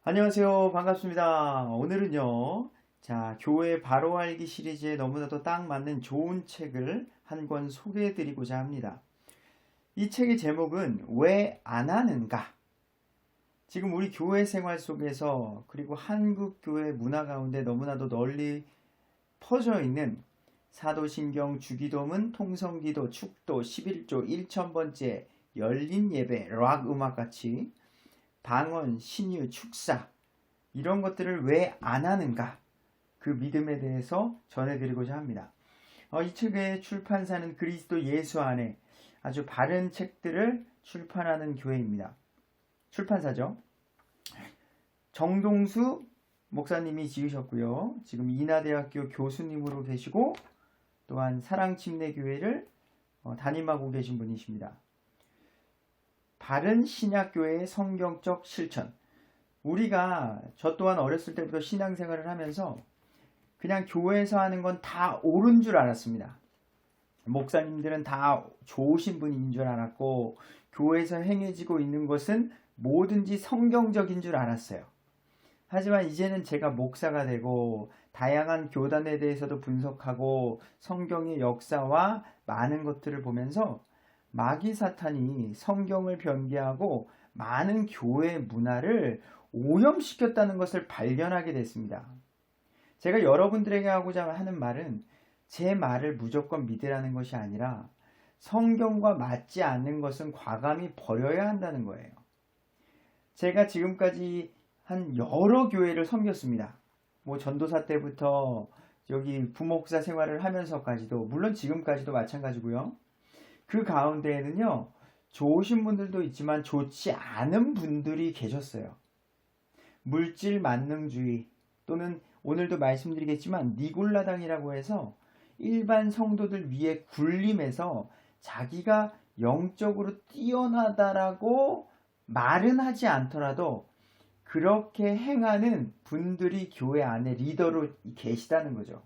안녕하세요. 반갑습니다. 오늘은요, 교회 바로 알기 시리즈에 너무나도 딱 맞는 좋은 책을 한 권 소개해 드리고자 합니다. 이 책의 제목은 왜 안 하는가? 지금 우리 교회 생활 속에서 그리고 한국 교회 문화 가운데 너무나도 널리 퍼져 있는 사도신경, 주기도문, 통성기도, 축도, 11조, 1000번째, 열린 예배, 락 음악 같이 방언, 신유, 축사 이런 것들을 왜 안 하는가? 그 믿음에 대해서 전해드리고자 합니다. 이 책의 출판사는 그리스도 예수 안에 아주 바른 책들을 출판하는 교회입니다. 출판사죠. 정동수 목사님이 지으셨고요. 지금 인하대학교 교수님으로 계시고 또한 사랑침례교회를 담임하고 계신 분이십니다. 바른 신약교회의 성경적 실천. 저 또한 어렸을 때부터 신앙생활을 하면서 그냥 교회에서 하는 건 다 옳은 줄 알았습니다. 목사님들은 다 좋으신 분인 줄 알았고 교회에서 행해지고 있는 것은 뭐든지 성경적인 줄 알았어요. 하지만 이제는 제가 목사가 되고 다양한 교단에 대해서도 분석하고 성경의 역사와 많은 것들을 보면서 마귀 사탄이 성경을 변개하고 많은 교회 문화를 오염시켰다는 것을 발견하게 됐습니다. 제가 여러분들에게 하고자 하는 말은 제 말을 무조건 믿으라는 것이 아니라 성경과 맞지 않는 것은 과감히 버려야 한다는 거예요. 제가 지금까지 한 여러 교회를 섬겼습니다. 전도사 때부터 여기 부목사 생활을 하면서까지도, 물론 지금까지도 마찬가지고요. 그 가운데에는요, 좋으신 분들도 있지만 좋지 않은 분들이 계셨어요. 물질 만능주의 또는 오늘도 말씀드리겠지만 니골라당이라고 해서 일반 성도들 위에 군림해서 자기가 영적으로 뛰어나다라고 말은 하지 않더라도 그렇게 행하는 분들이 교회 안에 리더로 계시다는 거죠.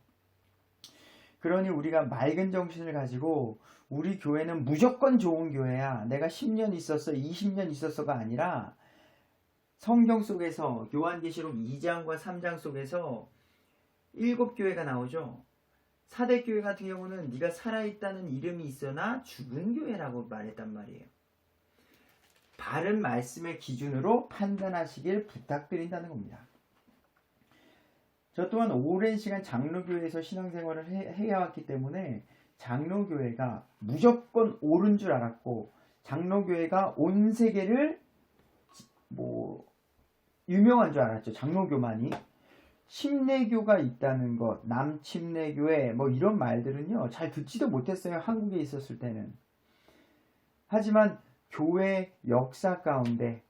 그러니 우리가 맑은 정신을 가지고 우리 교회는 무조건 좋은 교회야. 내가 10년 있었어, 20년 있었어가 아니라 성경 속에서 요한계시록 2장과 3장 속에서 7교회가 나오죠. 사대교회 같은 경우는 네가 살아있다는 이름이 있으나 죽은 교회라고 말했단 말이에요. 바른 말씀의 기준으로 판단하시길 부탁드린다는 겁니다. 저 또한 오랜 시간 장로교회에서 신앙생활을 해왔기 때문에 장로교회가 무조건 옳은 줄 알았고 장로교회가 온 세계를 유명한 줄 알았죠. 장로교만이. 침례교가 있다는 것, 남침례교회 이런 말들은요 잘 듣지도 못했어요. 한국에 있었을 때는. 하지만 교회 역사 가운데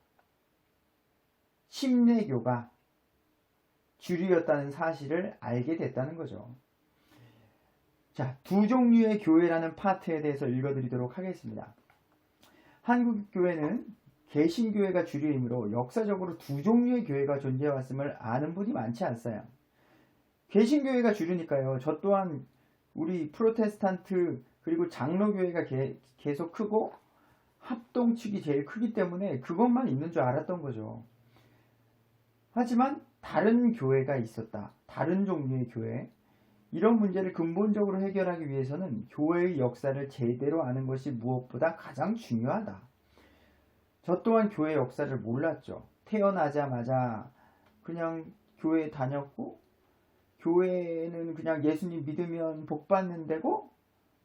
침례교가 주류였다는 사실을 알게 됐다는 거죠. 두 종류의 교회라는 파트에 대해서 읽어드리도록 하겠습니다. 한국 교회는 개신교회가 주류이므로 역사적으로 두 종류의 교회가 존재해왔음을 아는 분이 많지 않아요. 개신교회가 주류니까요. 저 또한 우리 프로테스탄트 그리고 장로교회가 계속 크고 합동 측이 제일 크기 때문에 그것만 있는 줄 알았던 거죠. 하지만 다른 교회가 있었다. 다른 종류의 교회. 이런 문제를 근본적으로 해결하기 위해서는 교회의 역사를 제대로 아는 것이 무엇보다 가장 중요하다. 저 또한 교회 역사를 몰랐죠. 태어나자마자 그냥 교회에 다녔고 교회는 그냥 예수님 믿으면 복 받는 데고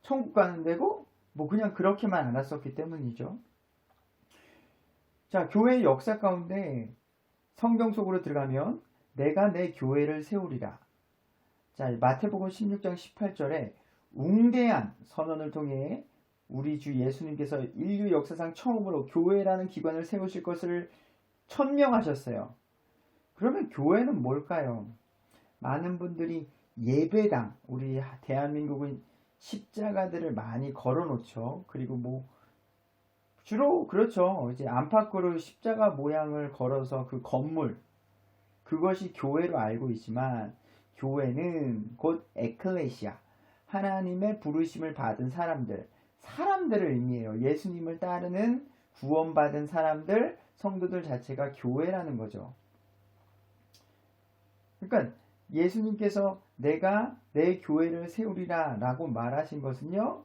천국 가는 데고 그냥 그렇게만 알았었기 때문이죠. 교회의 역사 가운데 성경 속으로 들어가면 내가 내 교회를 세우리라. 마태복음 16장 18절에 웅대한 선언을 통해 우리 주 예수님께서 인류 역사상 처음으로 교회라는 기관을 세우실 것을 천명하셨어요. 그러면 교회는 뭘까요? 많은 분들이 예배당, 우리 대한민국은 십자가들을 많이 걸어놓죠. 그리고 주로 그렇죠. 이제 안팎으로 십자가 모양을 걸어서 그 건물, 그것이 교회로 알고 있지만 교회는 곧 에클레시아, 하나님의 부르심을 받은 사람들을 의미해요. 예수님을 따르는 구원받은 사람들, 성도들 자체가 교회라는 거죠. 그러니까 예수님께서 내가 내 교회를 세우리라 라고 말하신 것은요,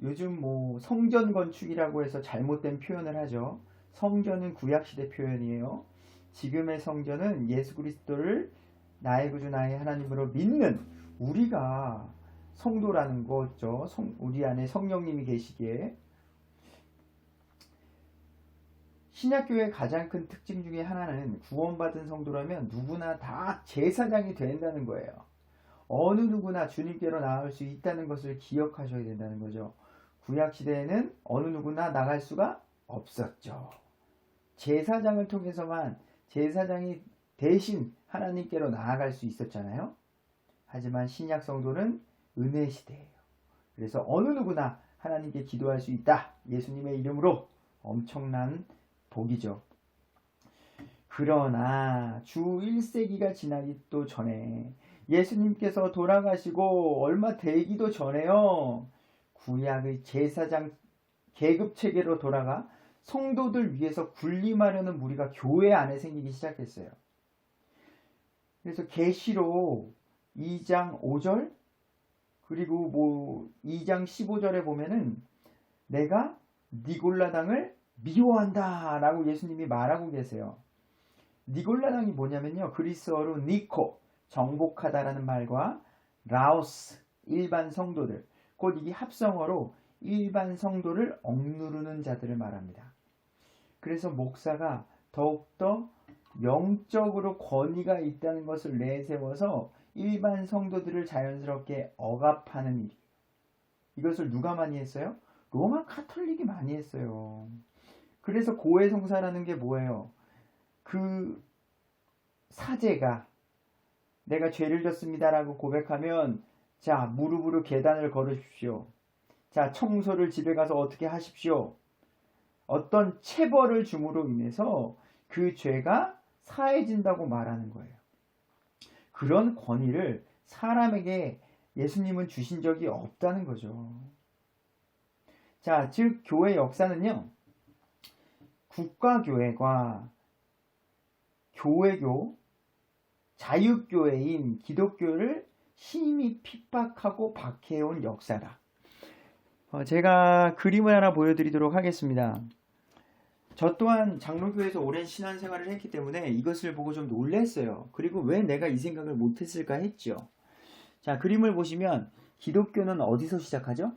요즘 뭐 성전 건축이라고 해서 잘못된 표현을 하죠. 성전은 구약시대 표현이에요. 지금의 성전은 예수 그리스도를 나의 구주 나의 하나님으로 믿는 우리가 성도라는 거죠. 우리 안에 성령님이 계시기에. 신약교회의 가장 큰 특징 중에 하나는 구원받은 성도라면 누구나 다 제사장이 된다는 거예요. 어느 누구나 주님께로 나아갈 수 있다는 것을 기억하셔야 된다는 거죠. 구약시대에는 어느 누구나 나갈 수가 없었죠. 제사장을 통해서만 제사장이 대신 하나님께로 나아갈 수 있었잖아요. 하지만 신약 성도는 은혜 시대예요. 그래서 어느 누구나 하나님께 기도할 수 있다. 예수님의 이름으로. 엄청난 복이죠. 그러나 주 1세기가 지나기도 전에 예수님께서 돌아가시고 얼마 되기도 전에요. 구약의 제사장 계급 체계로 돌아가 성도들 위해서 군림하려는 무리가 교회 안에 생기기 시작했어요. 그래서 계시록 2장 5절 그리고 뭐 2장 15절에 보면은 내가 니골라당을 미워한다 라고 예수님이 말하고 계세요. 니골라당이 뭐냐면요, 그리스어로 니코, 정복하다라는 말과 라오스, 일반 성도들, 곧 이게 합성어로 일반 성도를 억누르는 자들을 말합니다. 그래서 목사가 더욱더 영적으로 권위가 있다는 것을 내세워서 일반 성도들을 자연스럽게 억압하는 일. 이것을 누가 많이 했어요? 로마 카톨릭이 많이 했어요. 그래서 고해성사라는 게 뭐예요? 그 사제가 내가 죄를 졌습니다라고 고백하면 자, 무릎으로 계단을 걸으십시오. 자, 청소를 집에 가서 어떻게 하십시오. 어떤 체벌을 줌으로 인해서 그 죄가 사해진다고 말하는 거예요. 그런 권위를 사람에게 예수님은 주신 적이 없다는 거죠. 자, 즉 교회 역사는요, 국가교회과 교회교, 자유교회인 기독교를 심히 핍박하고 박해온 역사다. 제가 그림을 하나 보여드리도록 하겠습니다. 저 또한 장로교에서 오랜 신앙생활을 했기 때문에 이것을 보고 좀 놀랐어요. 그리고 왜 내가 이 생각을 못했을까 했죠. 자, 그림을 보시면 기독교는 어디서 시작하죠?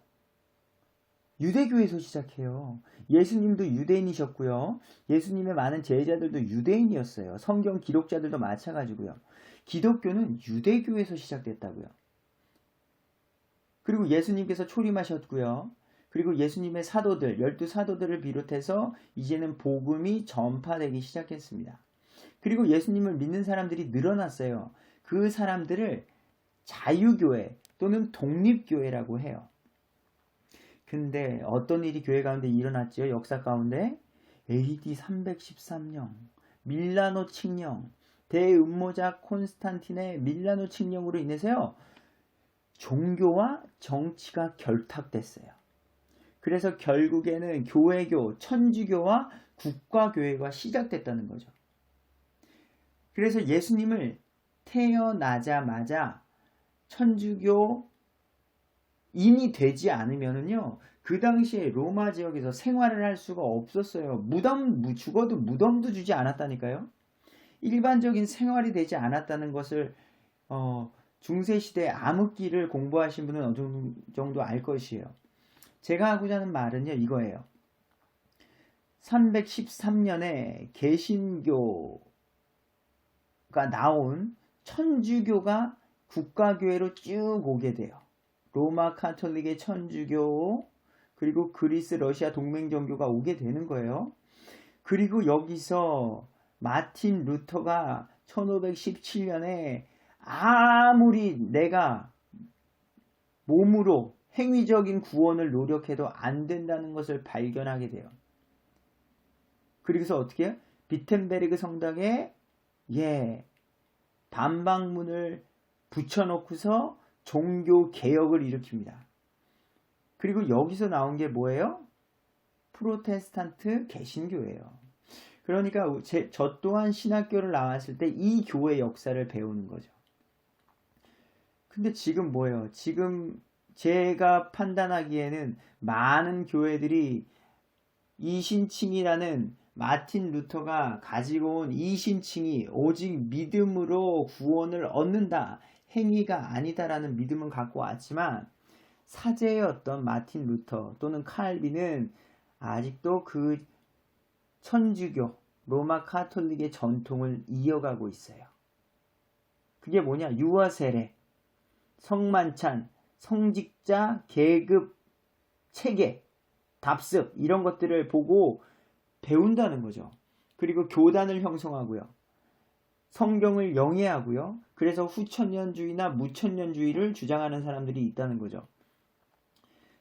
유대교에서 시작해요. 예수님도 유대인이셨고요. 예수님의 많은 제자들도 유대인이었어요. 성경 기록자들도 마찬가지고요. 기독교는 유대교에서 시작됐다고요. 그리고 예수님께서 초림하셨고요. 그리고 예수님의 사도들, 12사도들을 비롯해서 이제는 복음이 전파되기 시작했습니다. 그리고 예수님을 믿는 사람들이 늘어났어요. 그 사람들을 자유교회 또는 독립교회라고 해요. 근데 어떤 일이 교회 가운데 일어났죠? 역사 가운데 AD 313년 밀라노 칙령, 대음모자 콘스탄틴의 밀라노 칙령으로 인해서요, 종교와 정치가 결탁됐어요. 그래서 결국에는 교회교, 천주교와 국가교회가 시작됐다는 거죠. 그래서 예수님을 태어나자마자 천주교인이 되지 않으면은요, 그 당시에 로마 지역에서 생활을 할 수가 없었어요. 죽어도 무덤도 주지 않았다니까요. 일반적인 생활이 되지 않았다는 것을 중세시대 암흑기를 공부하신 분은 어느 정도 알 것이에요. 제가 하고자 하는 말은요, 이거예요. 313년에 개신교가 나온 천주교가 국가교회로 쭉 오게 돼요. 로마 카톨릭의 천주교, 그리고 그리스 러시아 동맹정교가 오게 되는 거예요. 그리고 여기서 마틴 루터가 1517년에 아무리 내가 몸으로 행위적인 구원을 노력해도 안 된다는 것을 발견하게 돼요. 그래서 어떻게 해요? 비텐베르그 성당에 반박문을 붙여놓고서 종교 개혁을 일으킵니다. 그리고 여기서 나온 게 뭐예요? 프로테스탄트 개신교예요. 그러니까 저 또한 신학교를 나왔을 때 이 교회 역사를 배우는 거죠. 근데 지금 뭐예요? 지금 제가 판단하기에는 많은 교회들이 이신칭이라는 마틴 루터가 가지고 온 이신칭이 오직 믿음으로 구원을 얻는다, 행위가 아니다라는 믿음은 갖고 왔지만 사제였던 마틴 루터 또는 칼빈은 아직도 그 천주교 로마 카톨릭의 전통을 이어가고 있어요. 그게 뭐냐? 유아세례, 성만찬, 성직자, 계급, 체계, 답습 이런 것들을 보고 배운다는 거죠. 그리고 교단을 형성하고요. 성경을 영해하고요. 그래서 후천년주의나 무천년주의를 주장하는 사람들이 있다는 거죠.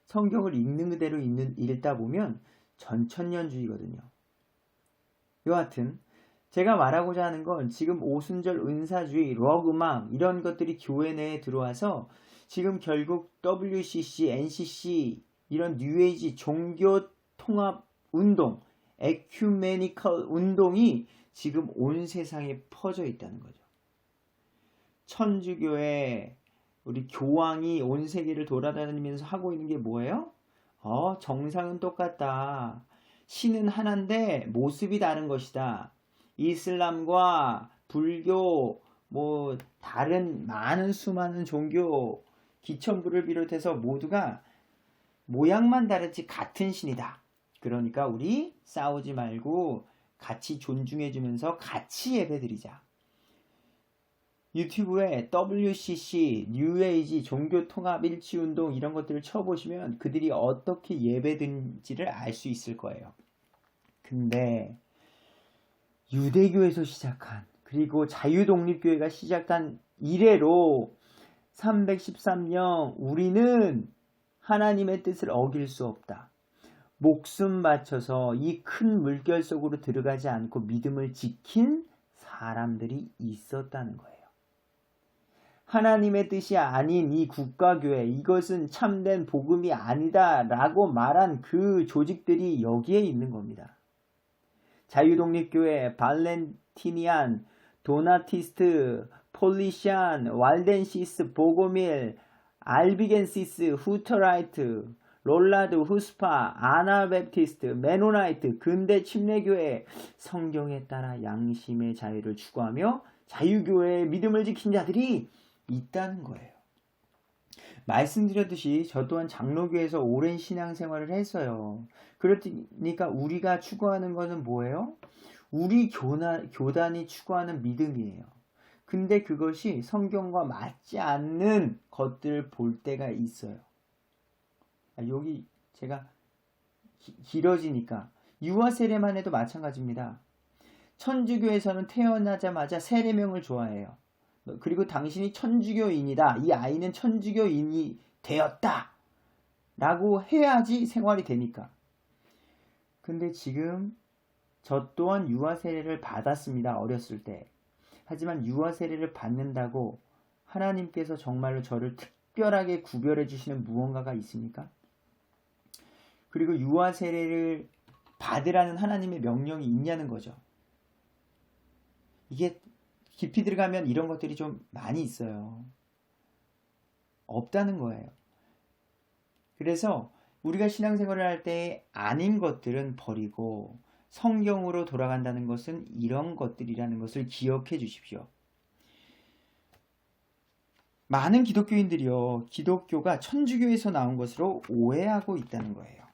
성경을 읽는 그대로 읽다 보면 전천년주의거든요. 여하튼 제가 말하고자 하는 건 지금 오순절 은사주의, 록음악 이런 것들이 교회 내에 들어와서 지금 결국 WCC, NCC 이런 뉴에이지 종교 통합 운동, 에큐메니컬 운동이 지금 온 세상에 퍼져 있다는 거죠. 천주교의 우리 교황이 온 세계를 돌아다니면서 하고 있는 게 뭐예요? 정상은 똑같다. 신은 하나인데 모습이 다른 것이다. 이슬람과 불교, 다른 많은 수많은 종교, 기천부를 비롯해서 모두가 모양만 다르지 같은 신이다. 그러니까 우리 싸우지 말고 같이 존중해주면서 같이 예배드리자. 유튜브에 WCC, 뉴에이지, 종교통합일치운동 이런 것들을 쳐보시면 그들이 어떻게 예배드는지를 알 수 있을 거예요. 근데 유대교에서 시작한 그리고 자유독립교회가 시작한 이래로 313년 우리는 하나님의 뜻을 어길 수 없다. 목숨 바쳐서 이 큰 물결 속으로 들어가지 않고 믿음을 지킨 사람들이 있었다는 거예요. 하나님의 뜻이 아닌 이 국가교회, 이것은 참된 복음이 아니다 라고 말한 그 조직들이 여기에 있는 겁니다. 자유독립교회, 발렌티니안, 도나티스트, 폴리시안, walden시스, 보고밀, 알비겐시스, 후터라이트, 롤라드, 후스파, 아나베프티스트, 메노나이트, 근대 침례교회, 성경에 따라 양심의 자유를 추구하며 자유교회의 믿음을 지킨 자들이 있다는 거예요. 말씀드렸듯이 저 또한 장로교에서 오랜 신앙생활을 했어요. 그러니까 우리가 추구하는 것은 뭐예요? 우리 교단이 추구하는 믿음이에요. 근데 그것이 성경과 맞지 않는 것들을 볼 때가 있어요. 여기 제가 길어지니까 유아세례만 해도 마찬가지입니다. 천주교에서는 태어나자마자 세례명을 좋아해요. 그리고 당신이 천주교인이다. 이 아이는 천주교인이 되었다. 라고 해야지 생활이 되니까. 근데 지금 저 또한 유아세례를 받았습니다. 어렸을 때. 하지만 유아세례를 받는다고 하나님께서 정말로 저를 특별하게 구별해 주시는 무언가가 있습니까? 그리고 유아세례를 받으라는 하나님의 명령이 있냐는 거죠. 이게 깊이 들어가면 이런 것들이 좀 많이 있어요. 없다는 거예요. 그래서 우리가 신앙생활을 할 때 아닌 것들은 버리고 성경으로 돌아간다는 것은 이런 것들이라는 것을 기억해 주십시오. 많은 기독교인들이요, 기독교가 천주교에서 나온 것으로 오해하고 있다는 거예요.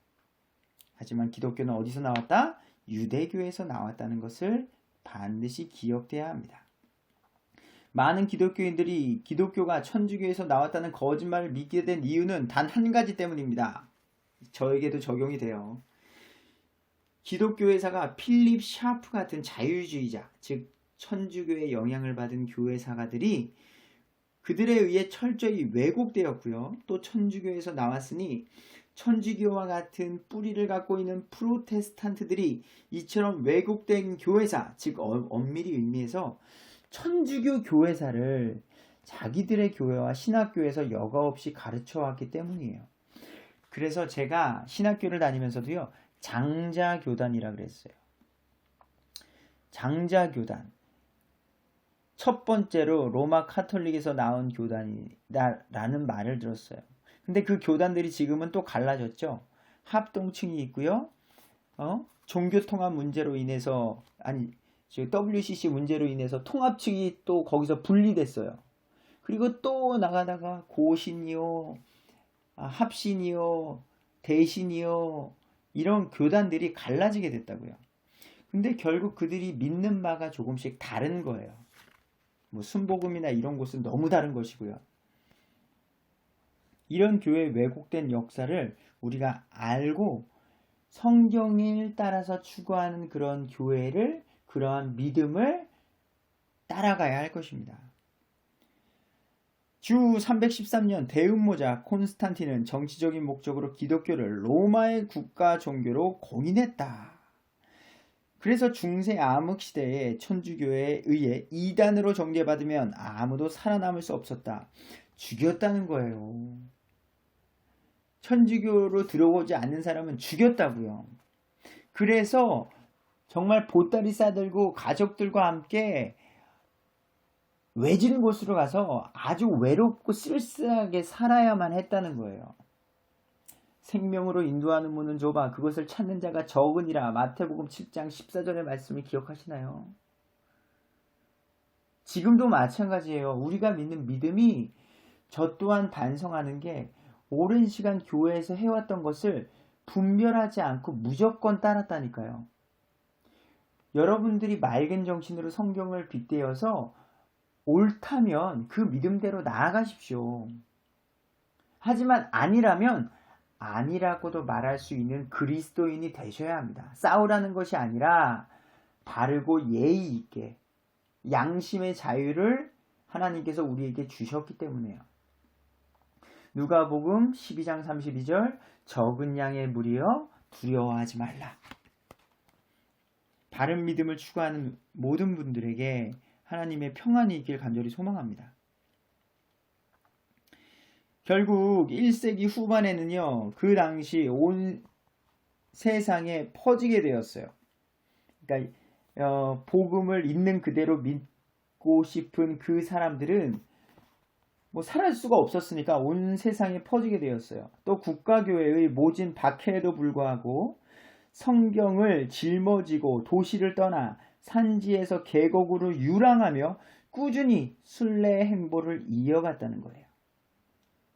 하지만 기독교는 어디서 나왔다? 유대교에서 나왔다는 것을 반드시 기억해야 합니다. 많은 기독교인들이 기독교가 천주교에서 나왔다는 거짓말을 믿게 된 이유는 단 한 가지 때문입니다. 저에게도 적용이 돼요. 기독교회사가 필립 샤프 같은 자유주의자, 즉 천주교의 영향을 받은 교회사가들이 그들에 의해 철저히 왜곡되었고요. 또 천주교에서 나왔으니 천주교와 같은 뿌리를 갖고 있는 프로테스탄트들이 이처럼 왜곡된 교회사, 즉 엄밀히 의미해서 천주교 교회사를 자기들의 교회와 신학교에서 여과 없이 가르쳐왔기 때문이에요. 그래서 제가 신학교를 다니면서도요, 장자교단이라 그랬어요. 장자교단. 첫 번째로 로마 카톨릭에서 나온 교단이라는 말을 들었어요. 근데 그 교단들이 지금은 또 갈라졌죠. 합동층이 있고요. 종교통합 문제로 인해서 WCC 문제로 인해서 통합층이 또 거기서 분리됐어요. 그리고 또 나가다가 고신이요, 합신이요, 대신이요, 이런 교단들이 갈라지게 됐다고요. 근데 결국 그들이 믿는 바가 조금씩 다른 거예요. 뭐 순복음이나 이런 곳은 너무 다른 것이고요. 이런 교회의 왜곡된 역사를 우리가 알고 성경을 따라서 추구하는 그런 교회를, 그러한 믿음을 따라가야 할 것입니다. 주 313년 대음모자 콘스탄틴은 정치적인 목적으로 기독교를 로마의 국가 종교로 공인했다. 그래서 중세 암흑시대에 천주교에 의해 이단으로 정죄받으면 아무도 살아남을 수 없었다. 죽였다는 거예요. 천주교로 들어오지 않는 사람은 죽였다고요. 그래서 정말 보따리 싸들고 가족들과 함께 외진 곳으로 가서 아주 외롭고 쓸쓸하게 살아야만 했다는 거예요. 생명으로 인도하는 문은 좁아 그것을 찾는 자가 적으니라. 마태복음 7장 14절의 말씀을 기억하시나요? 지금도 마찬가지예요. 우리가 믿는 믿음이 저 또한 반성하는 게 오랜 시간 교회에서 해왔던 것을 분별하지 않고 무조건 따랐다니까요. 여러분들이 맑은 정신으로 성경을 빗대어서 옳다면 그 믿음대로 나아가십시오. 하지만 아니라면 아니라고도 말할 수 있는 그리스도인이 되셔야 합니다. 싸우라는 것이 아니라 바르고 예의 있게 양심의 자유를 하나님께서 우리에게 주셨기 때문에요. 누가복음 12장 32절 적은 양의 무리여 두려워하지 말라. 바른 믿음을 추구하는 모든 분들에게 하나님의 평안이 있길 간절히 소망합니다. 결국 1세기 후반에는요, 그 당시 온 세상에 퍼지게 되었어요. 그러니까 복음을 있는 그대로 믿고 싶은 그 사람들은 뭐 살할 수가 없었으니까 온 세상에 퍼지게 되었어요. 또 국가교회의 모진 박해에도 불구하고 성경을 짊어지고 도시를 떠나 산지에서 계곡으로 유랑하며 꾸준히 순례 행보를 이어갔다는 거예요.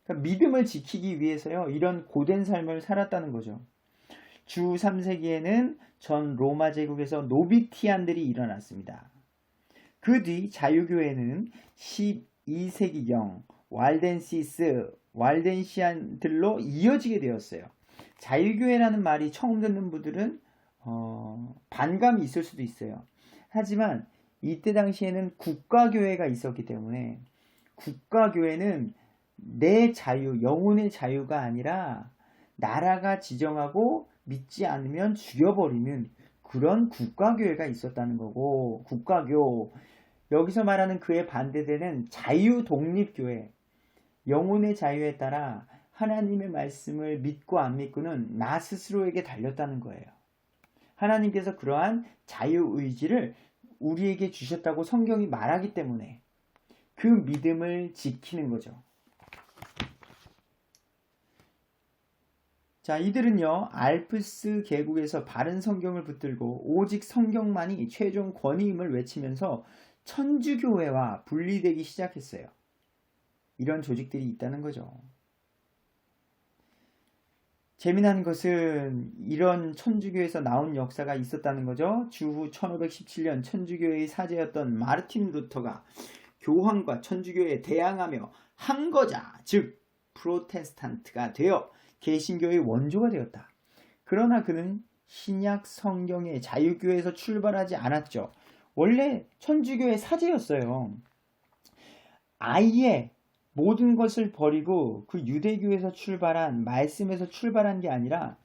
그러니까 믿음을 지키기 위해서요, 이런 고된 삶을 살았다는 거죠. 주 3세기에는 전 로마 제국에서 노비티안들이 일어났습니다. 그 뒤 자유교회는 12세기경 왈덴시안들로 이어지게 되었어요. 자유교회라는 말이 처음 듣는 분들은 반감이 있을 수도 있어요. 하지만 이때 당시에는 국가교회가 있었기 때문에 국가교회는 내 자유, 영혼의 자유가 아니라 나라가 지정하고 믿지 않으면 죽여버리는 그런 국가교회가 있었다는 거고, 국가교, 여기서 말하는 그에 반대되는 자유독립교회, 영혼의 자유에 따라 하나님의 말씀을 믿고 안 믿고는 나 스스로에게 달렸다는 거예요. 하나님께서 그러한 자유의지를 우리에게 주셨다고 성경이 말하기 때문에 그 믿음을 지키는 거죠. 자, 이들은요, 알프스 계곡에서 바른 성경을 붙들고 오직 성경만이 최종 권위임을 외치면서 천주교회와 분리되기 시작했어요. 이런 조직들이 있다는 거죠. 재미난 것은 이런 천주교에서 나온 역사가 있었다는 거죠. 주후 1517년 천주교회의 사제였던 마르틴 루터가 교황과 천주교에 대항하며 항거자, 즉 프로테스탄트가 되어 개신교의 원조가 되었다. 그러나 그는 신약 성경의 자유교회에서 출발하지 않았죠. 원래 천주교의 사제였어요. 아예 모든 것을 버리고 그 유대교에서 출발한, 말씀에서 출발한 게 아니라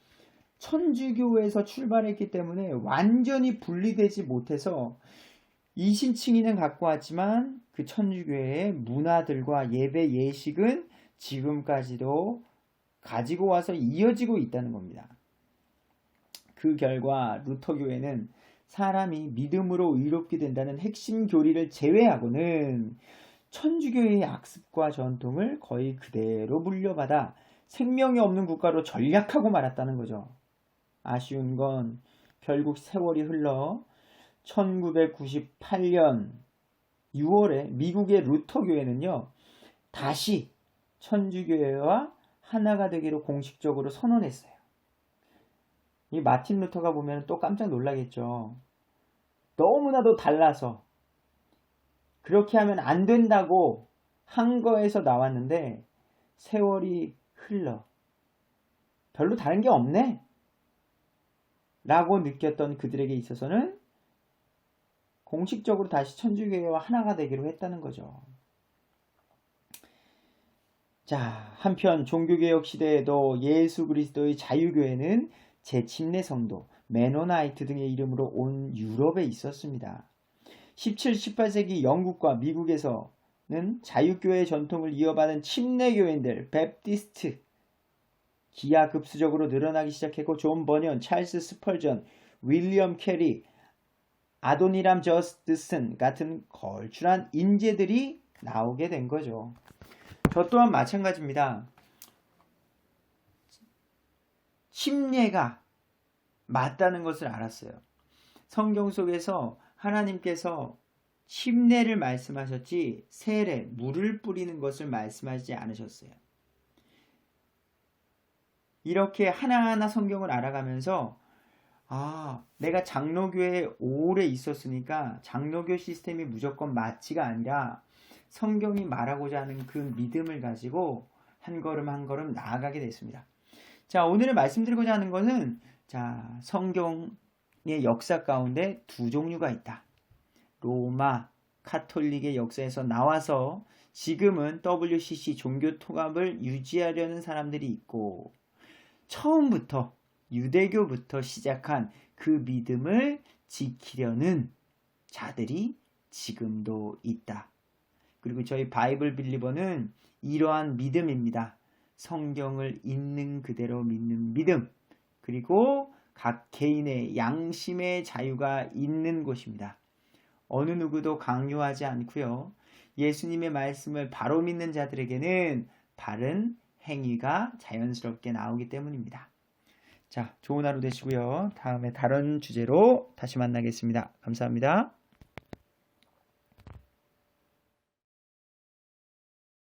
천주교에서 출발했기 때문에 완전히 분리되지 못해서 이신층이는 갖고 왔지만 그 천주교의 문화들과 예배 예식은 지금까지도 가지고 와서 이어지고 있다는 겁니다. 그 결과 루터교회는 사람이 믿음으로 의롭게 된다는 핵심 교리를 제외하고는 천주교의 악습과 전통을 거의 그대로 물려받아 생명이 없는 국가로 전락하고 말았다는 거죠. 아쉬운 건 결국 세월이 흘러 1998년 6월에 미국의 루터 교회는요, 다시 천주교회와 하나가 되기로 공식적으로 선언했어요. 이 마틴 루터가 보면 또 깜짝 놀라겠죠. 너무나도 달라서 그렇게 하면 안 된다고 한 거에서 나왔는데 세월이 흘러 별로 다른 게 없네 라고 느꼈던 그들에게 있어서는 공식적으로 다시 천주교회와 하나가 되기로 했다는 거죠. 자, 한편 종교개혁 시대에도 예수 그리스도의 자유교회는 제침례 성도, 메노나이트 등의 이름으로 온 유럽에 있었습니다. 17, 18세기 영국과 미국에서는 자유교회 전통을 이어받은 침례교인들, 베프티스트, 기하급수적으로 늘어나기 시작했고 존 버년, 찰스 스펄전, 윌리엄 캐리, 아도니람 저스트슨 같은 걸출한 인재들이 나오게 된 거죠. 저 또한 마찬가지입니다. 침례가 맞다는 것을 알았어요. 성경 속에서 하나님께서 침례를 말씀하셨지 세례, 물을 뿌리는 것을 말씀하지 않으셨어요. 이렇게 하나하나 성경을 알아가면서 내가 장로교회에 오래 있었으니까 장로교 시스템이 무조건 맞지가 아니라 성경이 말하고자 하는 그 믿음을 가지고 한 걸음 한 걸음 나아가게 됐습니다. 자, 오늘 말씀드리고자 하는 것은 성경의 역사 가운데 두 종류가 있다. 로마 카톨릭의 역사에서 나와서 지금은 WCC 종교통합을 유지하려는 사람들이 있고 처음부터 유대교부터 시작한 그 믿음을 지키려는 자들이 지금도 있다. 그리고 저희 바이블 빌리버는 이러한 믿음입니다. 성경을 있는 그대로 믿는 믿음, 그리고 각 개인의 양심의 자유가 있는 곳입니다. 어느 누구도 강요하지 않고요. 예수님의 말씀을 바로 믿는 자들에게는 바른 행위가 자연스럽게 나오기 때문입니다. 자, 좋은 하루 되시고요. 다음에 다른 주제로 다시 만나겠습니다. 감사합니다.